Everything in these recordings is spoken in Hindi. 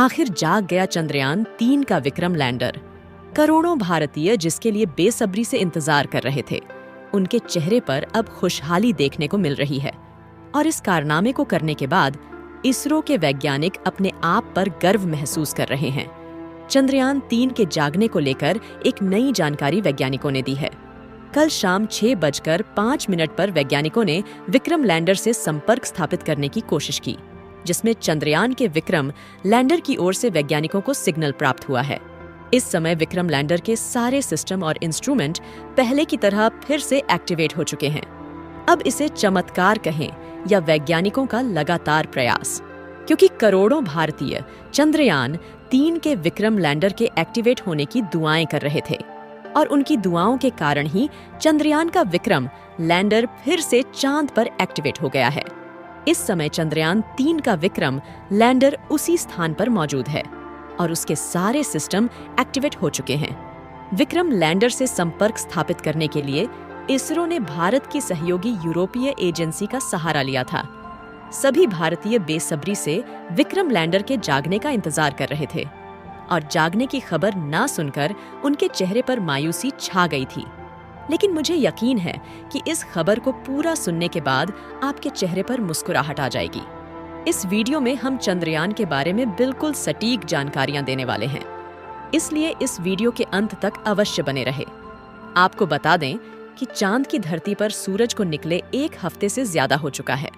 आखिर जाग गया चंद्रयान-3 का विक्रम लैंडर। करोड़ों भारतीय जिसके लिए बेसब्री से इंतजार कर रहे थे, उनके चेहरे पर अब खुशहाली देखने को मिल रही है। और इस कारनामे को करने के बाद इसरो के वैज्ञानिक अपने आप पर गर्व महसूस कर रहे हैं। चंद्रयान-3 के जागने को लेकर एक नई जानकारी वैज्ञानिकों ने दी है। कल शाम 6:05 पर वैज्ञानिकों ने विक्रम लैंडर से संपर्क स्थापित करने की कोशिश की, जिसमें चंद्रयान के विक्रम लैंडर की ओर से वैज्ञानिकों को सिग्नल प्राप्त हुआ है। इस समय विक्रम लैंडर के सारे सिस्टम और इंस्ट्रूमेंट पहले की तरह फिर से एक्टिवेट हो चुके हैं। अब इसे चमत्कार कहें या वैज्ञानिकों का लगातार प्रयास, क्योंकि करोड़ों भारतीय चंद्रयान-3 के विक्रम लैंडर के एक्टिवेट होने की दुआएं कर रहे थे, और उनकी दुआओं के कारण ही चंद्रयान का विक्रम लैंडर फिर से चांद पर एक्टिवेट हो गया है। इस समय चंद्रयान-3 का विक्रम लैंडर उसी स्थान पर मौजूद है और उसके सारे सिस्टम एक्टिवेट हो चुके हैं। विक्रम लैंडर से संपर्क स्थापित करने के लिए इसरो ने भारत की सहयोगी यूरोपीय एजेंसी का सहारा लिया था। सभी भारतीय बेसब्री से विक्रम लैंडर के जागने का इंतजार कर रहे थे, और जागने की खबर ना सुनकर उनके चेहरे पर मायूसी छा गई थी। लेकिन मुझे यकीन है कि इस खबर को पूरा सुनने के बाद आपके चेहरे पर मुस्कुराहट आ जाएगी। इस वीडियो में हम चंद्रयान के बारे में बिल्कुल सटीक जानकारियां देने वाले हैं, इसलिए इस वीडियो के अंत तक अवश्य बने रहे। आपको बता दें कि चांद की धरती पर सूरज को निकले 1 हफ्ते से ज्यादा हो चुका है,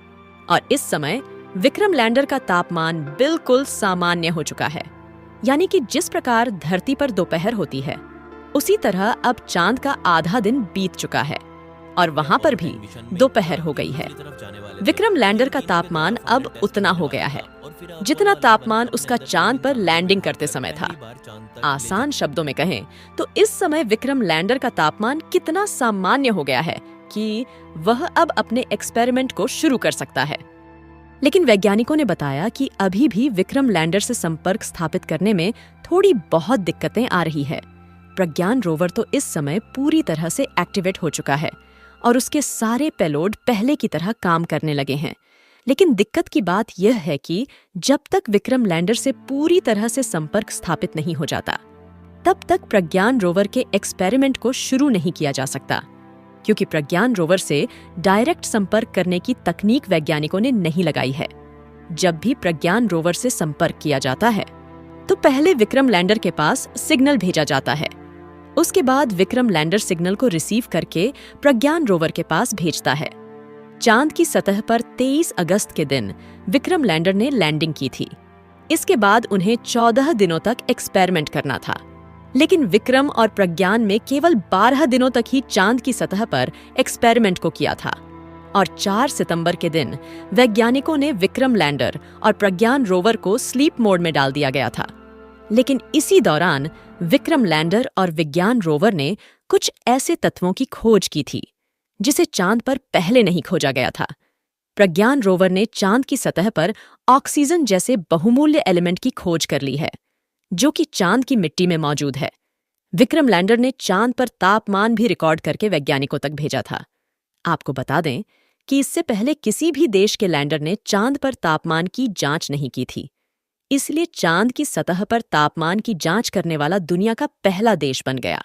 और इस समय विक्रम लैंडर का तापमान बिल्कुल सामान्य हो चुका है। यानी कि जिस प्रकार धरती पर दोपहर होती है, उसी तरह अब चांद का आधा दिन बीत चुका है और वहां पर भी दोपहर हो गई है। विक्रम लैंडर का तापमान अब उतना हो गया है जितना तापमान उसका चांद पर लैंडिंग करते समय था। आसान शब्दों में कहें तो इस समय विक्रम लैंडर का तापमान कितना सामान्य हो गया है कि वह अब अपने एक्सपेरिमेंट को शुरू कर सकता है। लेकिन वैज्ञानिकों ने बताया कि अभी भी विक्रम लैंडर से संपर्क स्थापित करने में थोड़ी बहुत दिक्कतें आ रही है। प्रज्ञान रोवर तो इस समय पूरी तरह से एक्टिवेट हो चुका है और उसके सारे पेलोड पहले की तरह काम करने लगे हैं। लेकिन दिक्कत की बात यह है कि जब तक विक्रम लैंडर से पूरी तरह से संपर्क स्थापित नहीं हो जाता, तब तक प्रज्ञान रोवर के एक्सपेरिमेंट को शुरू नहीं किया जा सकता, क्योंकि प्रज्ञान रोवर से डायरेक्ट संपर्क करने की तकनीक वैज्ञानिकों ने नहीं लगाई है। जब भी प्रज्ञान रोवर से संपर्क किया जाता है तो पहले विक्रम लैंडर के पास सिग्नल भेजा जाता है। उसके बाद विक्रम लैंडर सिग्नल को रिसीव करके प्रज्ञान रोवर के पास भेजता है। चांद की सतह पर 23 अगस्त के दिन विक्रम लैंडर ने लैंडिंग की थी। इसके बाद उन्हें 14 दिनों तक एक्सपेरिमेंट करना था, लेकिन विक्रम और प्रज्ञान में केवल 12 दिनों तक ही चांद की सतह पर एक्सपेरिमेंट को किया था। और 4 सितंबर के दिन वैज्ञानिकों ने विक्रम लैंडर और प्रज्ञान रोवर को स्लीप मोड में डाल दिया गया था। लेकिन इसी दौरान विक्रम लैंडर और विज्ञान रोवर ने कुछ ऐसे तत्वों की खोज की थी जिसे चांद पर पहले नहीं खोजा गया था। प्रज्ञान रोवर ने चांद की सतह पर ऑक्सीजन जैसे बहुमूल्य एलिमेंट की खोज कर ली है, जो कि चांद की मिट्टी में मौजूद है। विक्रम लैंडर ने चांद पर तापमान भी रिकॉर्ड करके वैज्ञानिकों तक भेजा था। आपको बता दें कि इससे पहले किसी भी देश के लैंडर ने चांद पर तापमान की जांच नहीं की थी, इसलिए चांद की सतह पर तापमान की जांच करने वाला दुनिया का पहला देश बन गया।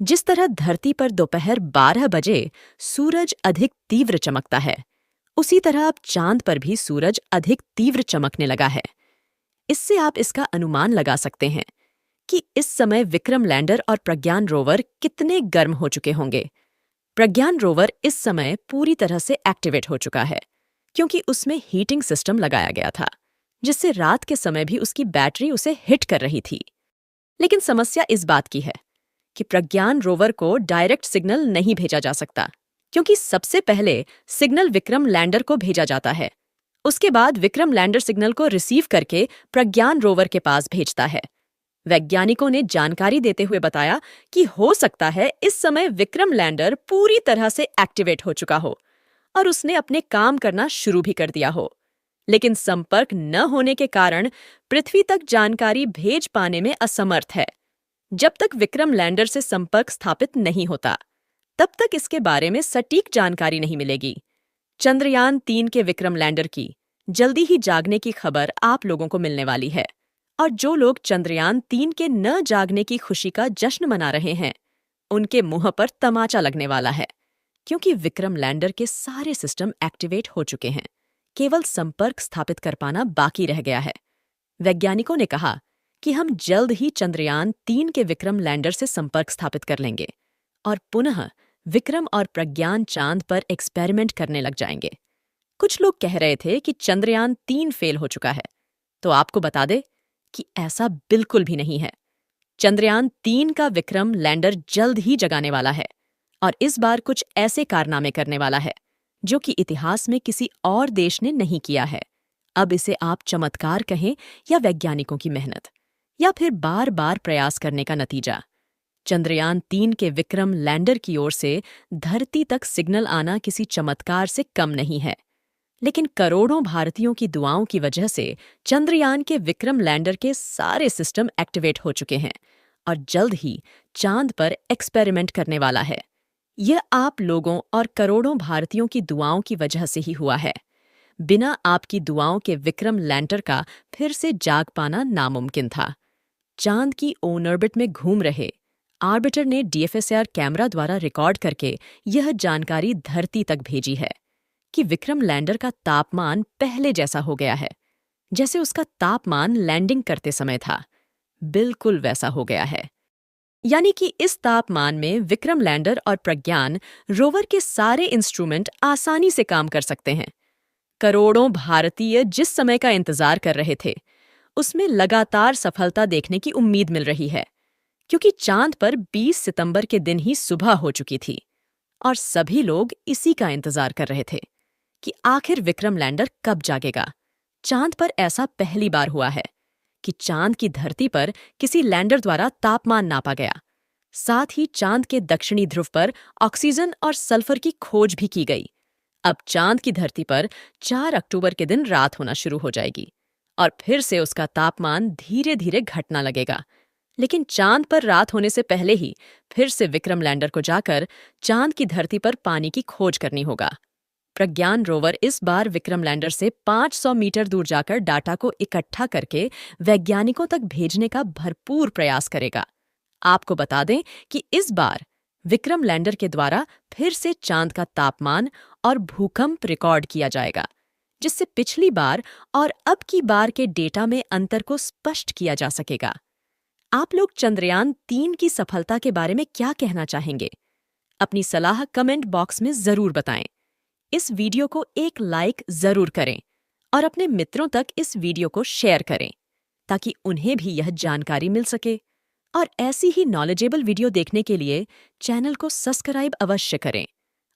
जिस तरह धरती पर दोपहर 12 बजे सूरज अधिक तीव्र चमकता है, उसी तरह अब चांद पर भी सूरज अधिक तीव्र चमकने लगा है। इससे आप इसका अनुमान लगा सकते हैं कि इस समय विक्रम लैंडर और प्रज्ञान रोवर कितने गर्म हो चुके होंगे। प्रज्ञान रोवर इस समय पूरी तरह से एक्टिवेट हो चुका है, क्योंकि उसमें हीटिंग सिस्टम लगाया गया था, जिससे रात के समय भी उसकी बैटरी उसे हिट कर रही थी। लेकिन समस्या इस बात की है कि प्रज्ञान रोवर को डायरेक्ट सिग्नल नहीं भेजा जा सकता, क्योंकि सबसे पहले सिग्नल विक्रम लैंडर को भेजा जाता है। उसके बाद विक्रम लैंडर सिग्नल को रिसीव करके प्रज्ञान रोवर के पास भेजता है। वैज्ञानिकों ने जानकारी देते हुए बताया कि हो सकता है इस समय विक्रम लैंडर पूरी तरह से एक्टिवेट हो चुका हो और उसने अपने काम करना शुरू भी कर दिया हो, लेकिन संपर्क न होने के कारण पृथ्वी तक जानकारी भेज पाने में असमर्थ है। जब तक विक्रम लैंडर से संपर्क स्थापित नहीं होता, तब तक इसके बारे में सटीक जानकारी नहीं मिलेगी। चंद्रयान-3 के विक्रम लैंडर की जल्दी ही जागने की खबर आप लोगों को मिलने वाली है, और जो लोग चंद्रयान 3 के न जागने की खुशी का जश्न मना रहे हैं, उनके मुंह पर तमाचा लगने वाला है, क्योंकि विक्रम लैंडर के सारे सिस्टम एक्टिवेट हो चुके हैं। केवल संपर्क स्थापित कर पाना बाकी रह गया है। वैज्ञानिकों ने कहा कि हम जल्द ही चंद्रयान 3 के विक्रम लैंडर से संपर्क स्थापित कर लेंगे और पुनः विक्रम और प्रज्ञान चांद पर एक्सपेरिमेंट करने लग जाएंगे। कुछ लोग कह रहे थे कि चंद्रयान 3 फेल हो चुका है, तो आपको बता दे कि ऐसा बिल्कुल भी नहीं है। चंद्रयान 3 का विक्रम लैंडर जल्द ही जगाने वाला है और इस बार कुछ ऐसे कारनामे करने वाला है जो कि इतिहास में किसी और देश ने नहीं किया है। अब इसे आप चमत्कार कहें या वैज्ञानिकों की मेहनत या फिर बार बार प्रयास करने का नतीजा, चंद्रयान 3 के विक्रम लैंडर की ओर से धरती तक सिग्नल आना किसी चमत्कार से कम नहीं है। लेकिन करोड़ों भारतीयों की दुआओं की वजह से चंद्रयान के विक्रम लैंडर के सारे सिस्टम एक्टिवेट हो चुके हैं और जल्द ही चांद पर एक्सपेरिमेंट करने वाला है। यह आप लोगों और करोड़ों भारतीयों की दुआओं की वजह से ही हुआ है। बिना आपकी दुआओं के विक्रम लैंडर का फिर से जाग पाना नामुमकिन था। चांद की ऑन ऑर्बिट में घूम रहे आर्बिटर ने DFSR कैमरा द्वारा रिकॉर्ड करके यह जानकारी धरती तक भेजी है कि विक्रम लैंडर का तापमान पहले जैसा हो गया है, जैसे उसका तापमान लैंडिंग करते समय था। बिल्कुल वैसा हो गया है। यानी कि इस तापमान में विक्रम लैंडर और प्रज्ञान रोवर के सारे इंस्ट्रूमेंट आसानी से काम कर सकते हैं। करोड़ों भारतीय जिस समय का इंतजार कर रहे थे, उसमें लगातार सफलता देखने की उम्मीद मिल रही है, क्योंकि चांद पर 20 सितंबर के दिन ही सुबह हो चुकी थी और सभी लोग इसी का इंतजार कर रहे थे कि आखिर विक्रम लैंडर कब जागेगा। चांद पर ऐसा पहली बार हुआ है कि चांद की धरती पर किसी लैंडर द्वारा तापमान नापा गया। साथ ही चांद के दक्षिणी ध्रुव पर ऑक्सीजन और सल्फर की खोज भी की गई। अब चांद की धरती पर 4 अक्टूबर के दिन रात होना शुरू हो जाएगी और फिर से उसका तापमान धीरे धीरे घटना लगेगा। लेकिन चांद पर रात होने से पहले ही फिर से विक्रम लैंडर को जाकर चांद की धरती पर पानी की खोज करनी होगा। प्रज्ञान रोवर इस बार विक्रम लैंडर से 500 मीटर दूर जाकर डाटा को इकट्ठा करके वैज्ञानिकों तक भेजने का भरपूर प्रयास करेगा। आपको बता दें कि इस बार विक्रम लैंडर के द्वारा फिर से चांद का तापमान और भूकंप रिकॉर्ड किया जाएगा, जिससे पिछली बार और अब की बार के डेटा में अंतर को स्पष्ट किया जा सकेगा। आप लोग चंद्रयान 3 की सफलता के बारे में क्या कहना चाहेंगे? अपनी सलाह कमेंट बॉक्स में जरूर बताएं। इस वीडियो को एक लाइक जरूर करें और अपने मित्रों तक इस वीडियो को शेयर करें ताकि उन्हें भी यह जानकारी मिल सके। और ऐसी ही नॉलेजेबल वीडियो देखने के लिए चैनल को सब्सक्राइब अवश्य करें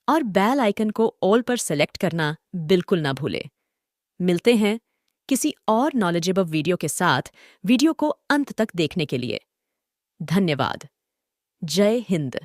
और बेल आइकन को ऑल पर सेलेक्ट करना बिल्कुल ना भूलें। मिलते हैं किसी और नॉलेजेबल वीडियो के साथ। वीडियो को अंत तक देखने के लिए धन्यवाद। जय हिंद।